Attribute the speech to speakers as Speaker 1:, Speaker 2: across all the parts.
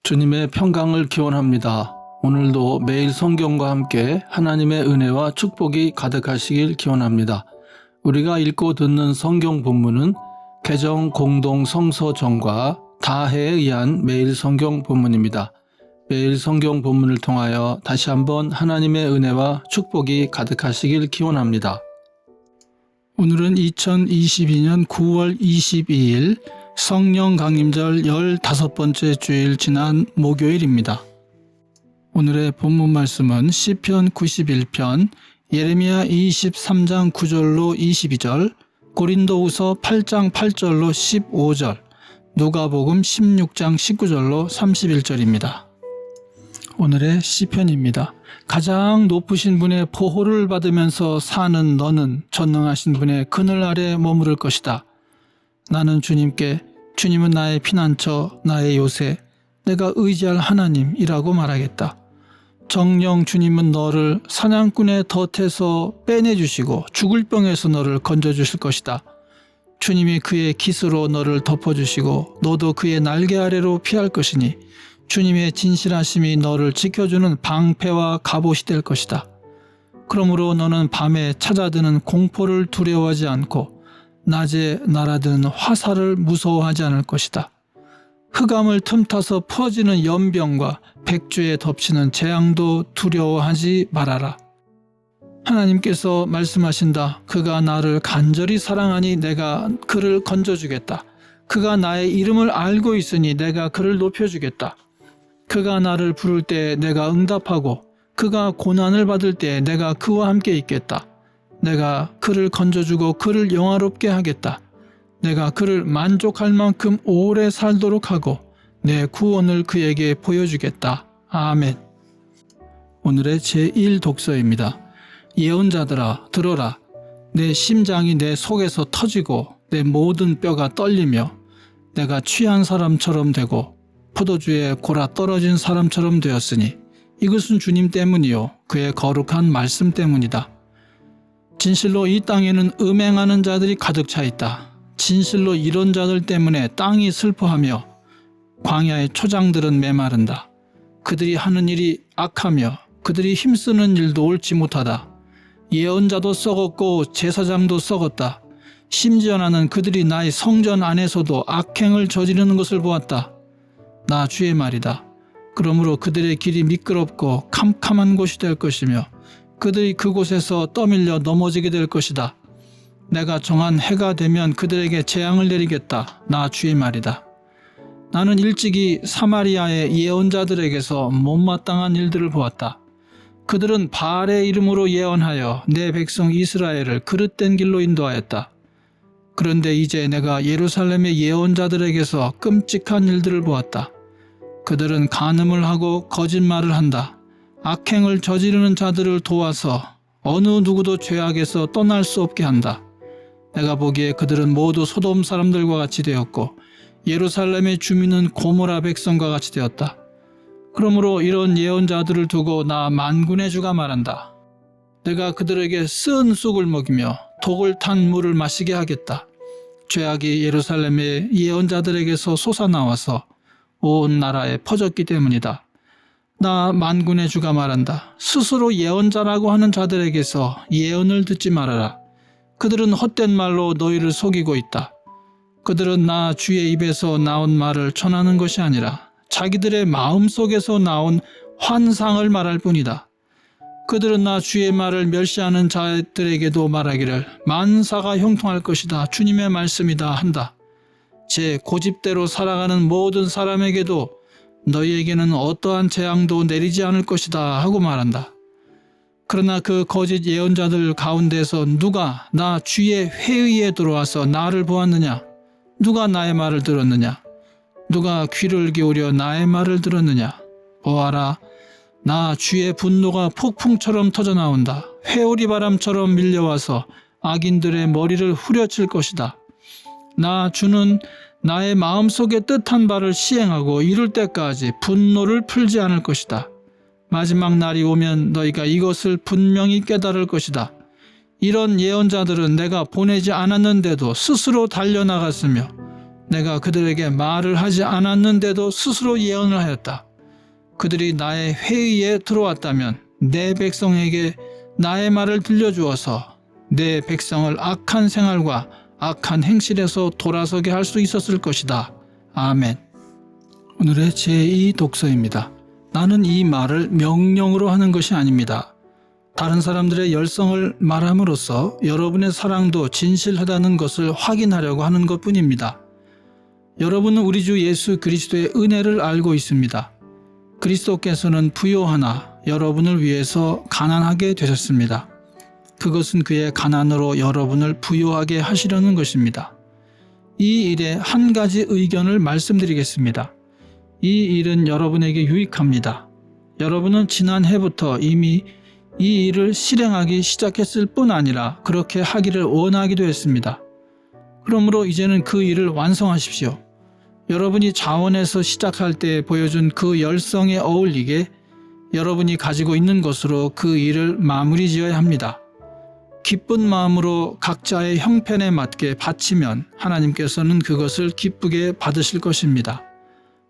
Speaker 1: 주님의 평강을 기원합니다. 오늘도 매일 성경과 함께 하나님의 은혜와 축복이 가득하시길 기원합니다. 우리가 읽고 듣는 성경 본문은 개정 공동 성서정과 다해에 의한 매일 성경 본문입니다. 매일 성경 본문을 통하여 다시 한번 하나님의 은혜와 축복이 가득하시길 기원합니다. 오늘은 2022년 9월 22일 성령 강림절 15번째 주일 지난 목요일입니다. 오늘의 본문 말씀은 시편 91편, 예레미야 23장 9절로 22절, 고린도후서 8장 8절로 15절, 누가복음 16장 19절로 31절입니다. 오늘의 시편입니다. 가장 높으신 분의 보호를 받으면서 사는 너는 전능하신 분의 그늘 아래 머무를 것이다. 나는 주님께 주님은 나의 피난처, 나의 요새, 내가 의지할 하나님이라고 말하겠다. 정녕 주님은 너를 사냥꾼의 덫에서 빼내주시고 죽을 병에서 너를 건져주실 것이다. 주님이 그의 깃으로 너를 덮어주시고 너도 그의 날개 아래로 피할 것이니 주님의 진실하심이 너를 지켜주는 방패와 갑옷이 될 것이다. 그러므로 너는 밤에 찾아드는 공포를 두려워하지 않고 낮에 날아드는 화살을 무서워하지 않을 것이다. 흑암을 틈타서 퍼지는 연병과 백주에 덮치는 재앙도 두려워하지 말아라. 하나님께서 말씀하신다. 그가 나를 간절히 사랑하니 내가 그를 건져주겠다. 그가 나의 이름을 알고 있으니 내가 그를 높여주겠다. 그가 나를 부를 때 내가 응답하고 그가 고난을 받을 때 내가 그와 함께 있겠다. 내가 그를 건져주고 그를 영화롭게 하겠다. 내가 그를 만족할 만큼 오래 살도록 하고 내 구원을 그에게 보여주겠다. 아멘. 오늘의 제1독서입니다. 예언자들아 들어라. 내 심장이 내 속에서 터지고 내 모든 뼈가 떨리며 내가 취한 사람처럼 되고 포도주에 골아 떨어진 사람처럼 되었으니 이것은 주님 때문이요 그의 거룩한 말씀 때문이다. 진실로 이 땅에는 음행하는 자들이 가득 차 있다. 진실로 이런 자들 때문에 땅이 슬퍼하며 광야의 초장들은 메마른다. 그들이 하는 일이 악하며 그들이 힘쓰는 일도 옳지 못하다. 예언자도 썩었고 제사장도 썩었다. 심지어 나는 그들이 나의 성전 안에서도 악행을 저지르는 것을 보았다. 나 주의 말이다. 그러므로 그들의 길이 미끄럽고 캄캄한 곳이 될 것이며 그들이 그곳에서 떠밀려 넘어지게 될 것이다. 내가 정한 해가 되면 그들에게 재앙을 내리겠다. 나 주의 말이다. 나는 일찍이 사마리아의 예언자들에게서 못마땅한 일들을 보았다. 그들은 바알의 이름으로 예언하여 내 백성 이스라엘을 그릇된 길로 인도하였다. 그런데 이제 내가 예루살렘의 예언자들에게서 끔찍한 일들을 보았다. 그들은 간음을 하고 거짓말을 한다. 악행을 저지르는 자들을 도와서 어느 누구도 죄악에서 떠날 수 없게 한다. 내가 보기에 그들은 모두 소돔 사람들과 같이 되었고 예루살렘의 주민은 고모라 백성과 같이 되었다. 그러므로 이런 예언자들을 두고 나 만군의 주가 말한다. 내가 그들에게 쓴 쑥을 먹이며 독을 탄 물을 마시게 하겠다. 죄악이 예루살렘의 예언자들에게서 솟아나와서 온 나라에 퍼졌기 때문이다. 나 만군의 주가 말한다. 스스로 예언자라고 하는 자들에게서 예언을 듣지 말아라. 그들은 헛된 말로 너희를 속이고 있다. 그들은 나 주의 입에서 나온 말을 전하는 것이 아니라 자기들의 마음속에서 나온 환상을 말할 뿐이다. 그들은 나 주의 말을 멸시하는 자들에게도 말하기를 만사가 형통할 것이다. 주님의 말씀이다 한다. 제 고집대로 살아가는 모든 사람에게도 너희에게는 어떠한 재앙도 내리지 않을 것이다 하고 말한다. 그러나 그 거짓 예언자들 가운데서 누가 나 주의 회의에 들어와서 나를 보았느냐? 누가 나의 말을 들었느냐? 누가 귀를 기울여 나의 말을 들었느냐? 보아라, 나 주의 분노가 폭풍처럼 터져나온다. 회오리 바람처럼 밀려와서 악인들의 머리를 후려칠 것이다. 나 주는 나의 마음속에 뜻한 바를 시행하고 이룰 때까지 분노를 풀지 않을 것이다. 마지막 날이 오면 너희가 이것을 분명히 깨달을 것이다. 이런 예언자들은 내가 보내지 않았는데도 스스로 달려나갔으며
Speaker 2: 내가 그들에게 말을 하지 않았는데도 스스로 예언을 하였다. 그들이 나의 회의에 들어왔다면 내 백성에게 나의 말을 들려주어서 내 백성을 악한 생활과 악한 행실에서 돌아서게 할 수 있었을 것이다. 아멘. 오늘의 제2 독서입니다. 나는 이 말을 명령으로 하는 것이 아닙니다. 다른 사람들의 열성을 말함으로써 여러분의 사랑도 진실하다는 것을 확인하려고 하는 것뿐입니다. 여러분은 우리 주 예수 그리스도의 은혜를 알고 있습니다. 그리스도께서는 부요하나 여러분을 위해서 가난하게 되셨습니다. 그것은 그의 가난으로 여러분을 부요하게 하시려는 것입니다. 이 일에 한 가지 의견을 말씀드리겠습니다. 이 일은 여러분에게 유익합니다. 여러분은 지난해부터 이미 이 일을 실행하기 시작했을 뿐 아니라 그렇게 하기를 원하기도 했습니다. 그러므로 이제는 그 일을 완성하십시오. 여러분이 자원에서 시작할 때 보여준 그 열성에 어울리게 여러분이 가지고 있는 것으로 그 일을 마무리 지어야 합니다. 기쁜 마음으로 각자의 형편에 맞게 바치면 하나님께서는 그것을 기쁘게 받으실 것입니다.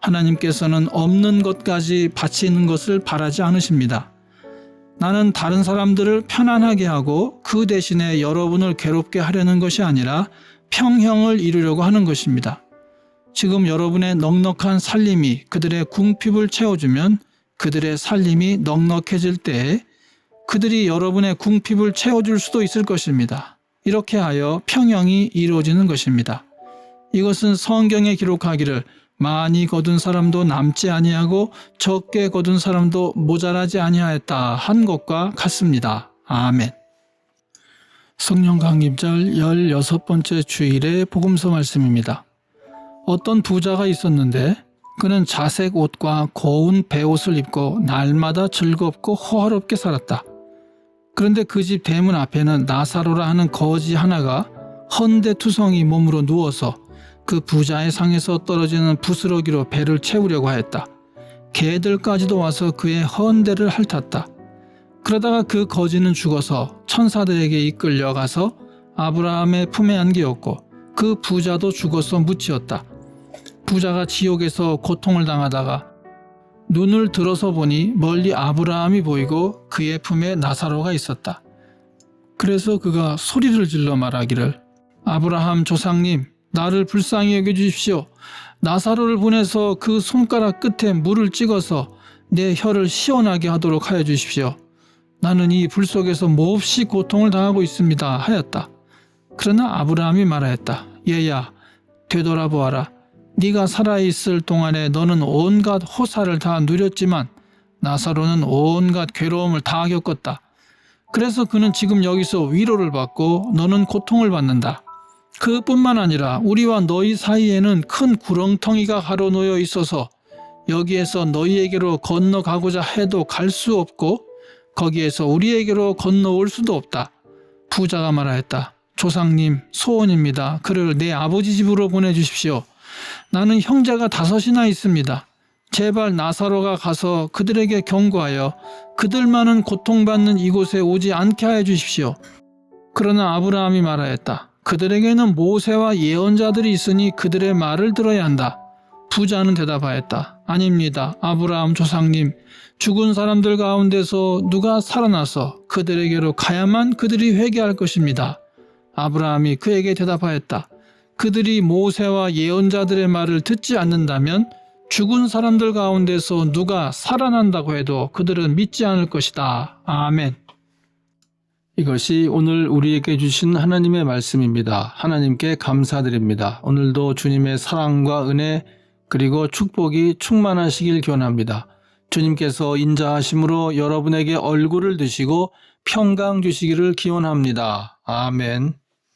Speaker 2: 하나님께서는 없는 것까지 바치는 것을 바라지 않으십니다. 나는 다른 사람들을 편안하게 하고 그 대신에 여러분을 괴롭게 하려는 것이 아니라 평형을 이루려고 하는 것입니다. 지금 여러분의 넉넉한 살림이 그들의 궁핍을 채워주면 그들의 살림이 넉넉해질 때에 그들이 여러분의 궁핍을 채워줄 수도 있을 것입니다. 이렇게 하여 평형이 이루어지는 것입니다. 이것은 성경에 기록하기를 많이 거둔 사람도 남지 아니하고 적게 거둔 사람도 모자라지 아니하였다 한 것과 같습니다. 아멘. 성령 강림절 16번째 주일의 복음서 말씀입니다. 어떤 부자가 있었는데 그는 자색 옷과 고운 베옷을 입고 날마다 즐겁고 호화롭게 살았다. 그런데 그 집 대문 앞에는 나사로라 하는 거지 하나가 헌데투성이 몸으로 누워서 그 부자의 상에서 떨어지는 부스러기로 배를 채우려고 하였다. 개들까지도 와서 그의 헌데를 핥았다. 그러다가 그 거지는 죽어서 천사들에게 이끌려 가서 아브라함의 품에 안기었고 그 부자도 죽어서 묻히었다. 부자가 지옥에서 고통을 당하다가 눈을 들어서 보니 멀리 아브라함이 보이고 그의 품에 나사로가 있었다. 그래서 그가 소리를 질러 말하기를 아브라함 조상님, 나를 불쌍히 여겨주십시오. 나사로를 보내서 그 손가락 끝에 물을 찍어서 내 혀를 시원하게 하도록 하여 주십시오. 나는 이 불 속에서 몹시 고통을 당하고 있습니다 하였다. 그러나 아브라함이 말하였다. 얘야, 되돌아보아라. 네가 살아있을 동안에 너는 온갖 호사를 다 누렸지만 나사로는 온갖 괴로움을 다 겪었다. 그래서 그는 지금 여기서 위로를 받고 너는 고통을 받는다. 그뿐만 아니라 우리와 너희 사이에는 큰 구렁텅이가 가로놓여 있어서 여기에서 너희에게로 건너가고자 해도 갈 수 없고 거기에서 우리에게로 건너올 수도 없다. 부자가 말하였다. 조상님, 소원입니다. 그를 내 아버지 집으로 보내주십시오. 나는 형제가 5이나 있습니다. 제발 나사로가 가서 그들에게 경고하여 그들만은 고통받는 이곳에 오지 않게 하여 주십시오. 그러나 아브라함이 말하였다. 그들에게는 모세와 예언자들이 있으니 그들의 말을 들어야 한다. 부자는 대답하였다. 아닙니다. 아브라함 조상님, 죽은 사람들 가운데서 누가 살아나서 그들에게로 가야만 그들이 회개할 것입니다. 아브라함이 그에게 대답하였다. 그들이 모세와 예언자들의 말을 듣지 않는다면 죽은 사람들 가운데서 누가 살아난다고 해도 그들은 믿지 않을 것이다. 아멘.
Speaker 1: 이것이 오늘 우리에게 주신 하나님의 말씀입니다. 하나님께 감사드립니다. 오늘도 주님의 사랑과 은혜 그리고 축복이 충만하시길 기원합니다. 주님께서 인자하심으로 여러분에게 얼굴을 드시고 평강 주시기를 기원합니다. 아멘.